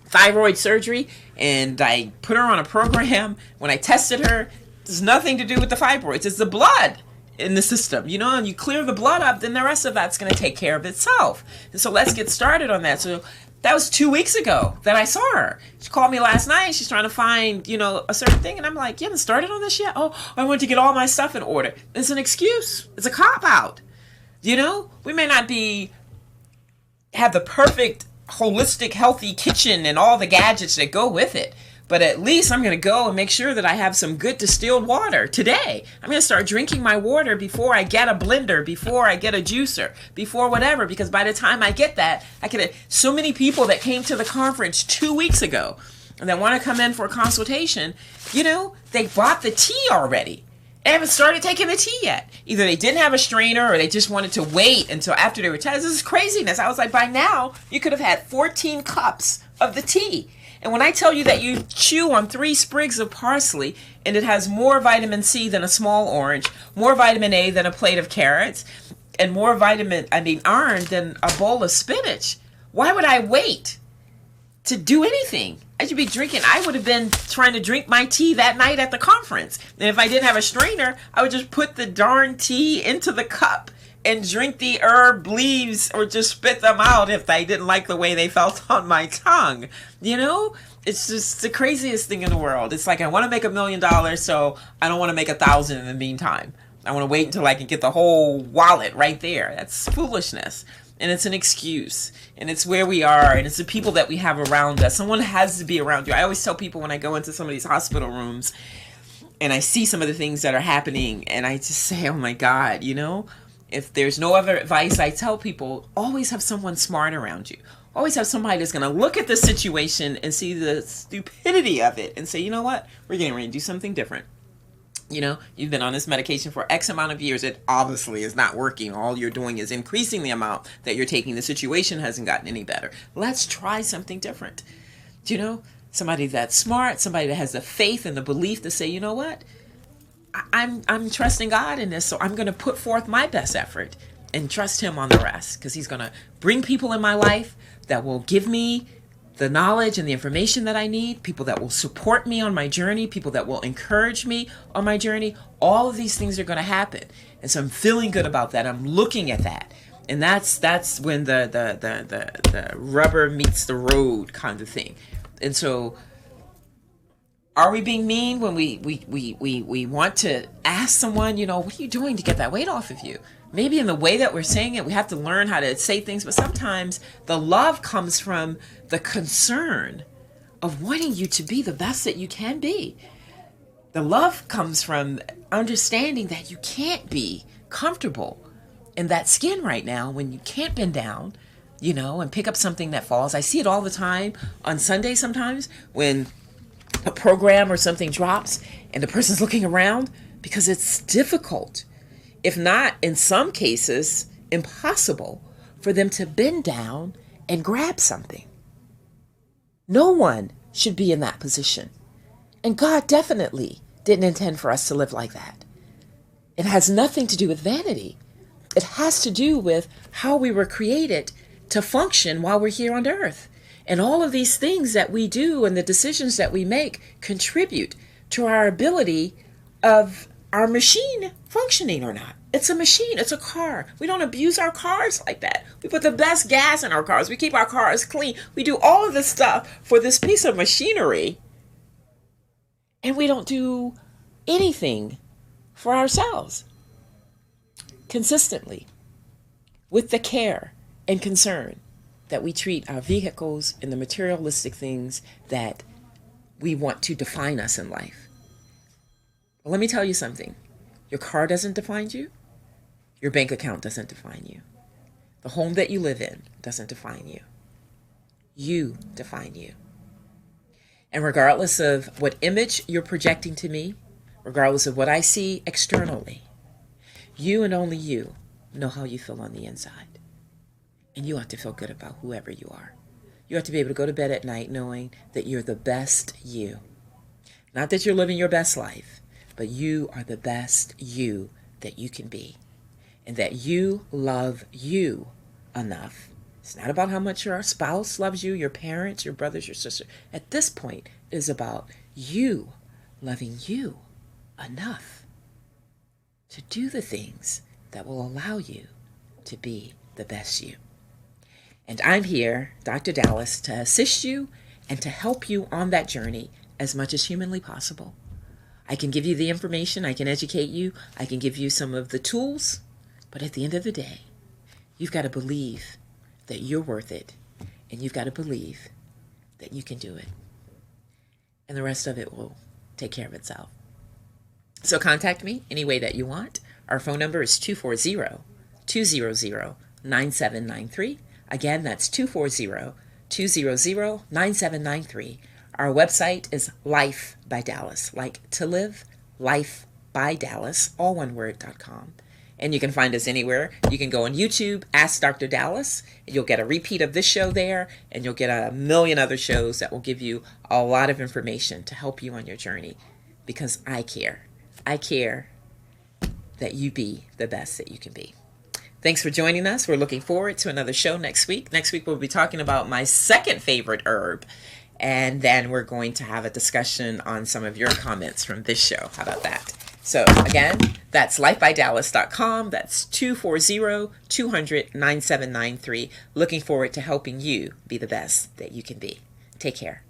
S2: thyroid surgery. And I put her on a program. When I tested her, there's nothing to do with the fibroids. It's the blood in the system, and you clear the blood up, then the rest of that's going to take care of itself. And so let's get started on that. So that was 2 weeks ago that I saw her. She called me last night. She's trying to find, a certain thing. And I'm like, you haven't started on this yet? Oh, I want to get all my stuff in order. It's an excuse. It's a cop-out. We may not have the perfect, holistic, healthy kitchen and all the gadgets that go with it. But at least I'm going to go and make sure that I have some good distilled water today. I'm going to start drinking my water before I get a blender, before I get a juicer, before whatever. Because by the time I get that, so many people that came to the conference 2 weeks ago and that want to come in for a consultation, they bought the tea already. They haven't started taking the tea yet. Either they didn't have a strainer or they just wanted to wait until after they were tested. This is craziness. I was like, by now, you could have had 14 cups of the tea. And when I tell you that you chew on 3 sprigs of parsley and it has more vitamin C than a small orange, more vitamin A than a plate of carrots, and more iron than a bowl of spinach, why would I wait to do anything? I should be drinking. I would have been trying to drink my tea that night at the conference. And if I didn't have a strainer, I would just put the darn tea into the cup and drink the herb leaves or just spit them out if I didn't like the way they felt on my tongue. It's just the craziest thing in the world. It's like I want to make $1 million, so I don't want to make 1,000 in the meantime. I want to wait until I can get the whole wallet right there. That's foolishness. And it's an excuse. And it's where we are. And it's the people that we have around us. Someone has to be around you. I always tell people when I go into some of these hospital rooms and I see some of the things that are happening and I just say, oh my God, if there's no other advice, I tell people, always have someone smart around you. Always have somebody that's going to look at the situation and see the stupidity of it and say, you know what? We're getting ready to do something different. You've been on this medication for X amount of years. It obviously is not working. All you're doing is increasing the amount that you're taking. The situation hasn't gotten any better. Let's try something different. Somebody that's smart, somebody that has the faith and the belief to say, you know what? I'm trusting God in this, so I'm going to put forth my best effort and trust Him on the rest, because He's going to bring people in my life that will give me the knowledge and the information that I need, people that will support me on my journey, people that will encourage me on my journey. All of these things are going to happen, and so I'm feeling good about that. I'm looking at that, and that's when the rubber meets the road kind of thing. And so, are we being mean when we want to ask someone, what are you doing to get that weight off of you? maybe in the way that we're saying it, we have to learn how to say things, but sometimes the love comes from the concern of wanting you to be the best that you can be. The love comes from understanding that you can't be comfortable in that skin right now when you can't bend down, and pick up something that falls. I see it all the time on Sunday sometimes when a program or something drops and the person's looking around because it's difficult, if not in some cases impossible, for them to bend down and grab something. No one should be in that position. And God definitely didn't intend for us to live like that. It has nothing to do with vanity. It has to do with how we were created to function while we're here on earth. And all of these things that we do and the decisions that we make contribute to our ability of our machine functioning or not. It's a machine. It's a car. We don't abuse our cars like that. We put the best gas in our cars. We keep our cars clean. We do all of this stuff for this piece of machinery. And we don't do anything for ourselves consistently with the care and concern that we treat our vehicles and the materialistic things that we want to define us in life. Well, let me tell you something. Your car doesn't define you. Your bank account doesn't define you. The home that you live in doesn't define you. You define you. And regardless of what image you're projecting to me, regardless of what I see externally, you and only you know how you feel on the inside. And you have to feel good about whoever you are. You have to be able to go to bed at night knowing that you're the best you. Not that you're living your best life, but you are the best you that you can be. And that you love you enough. It's not about how much your spouse loves you, your parents, your brothers, your sister. At this point, it is about you loving you enough to do the things that will allow you to be the best you. And I'm here, Dr. Dallas, to assist you and to help you on that journey as much as humanly possible. I can give you the information, I can educate you, I can give you some of the tools, but at the end of the day, you've got to believe that you're worth it, and you've got to believe that you can do it. And the rest of it will take care of itself. So contact me any way that you want. Our phone number is 240-200-9793. Again, that's 240-200-9793. Our website is Life by Dallas, like to live, Life by Dallas, all one word.com. And you can find us anywhere. You can go on YouTube, Ask Dr. Dallas, and you'll get a repeat of this show there, and you'll get a million other shows that will give you a lot of information to help you on your journey, because I care. I care that you be the best that you can be. Thanks for joining us. We're looking forward to another show next week. Next week, we'll be talking about my second favorite herb. And then we're going to have a discussion on some of your comments from this show. How about that? So again, that's lifebydallas.com. That's 240-200-9793. Looking forward to helping you be the best that you can be. Take care.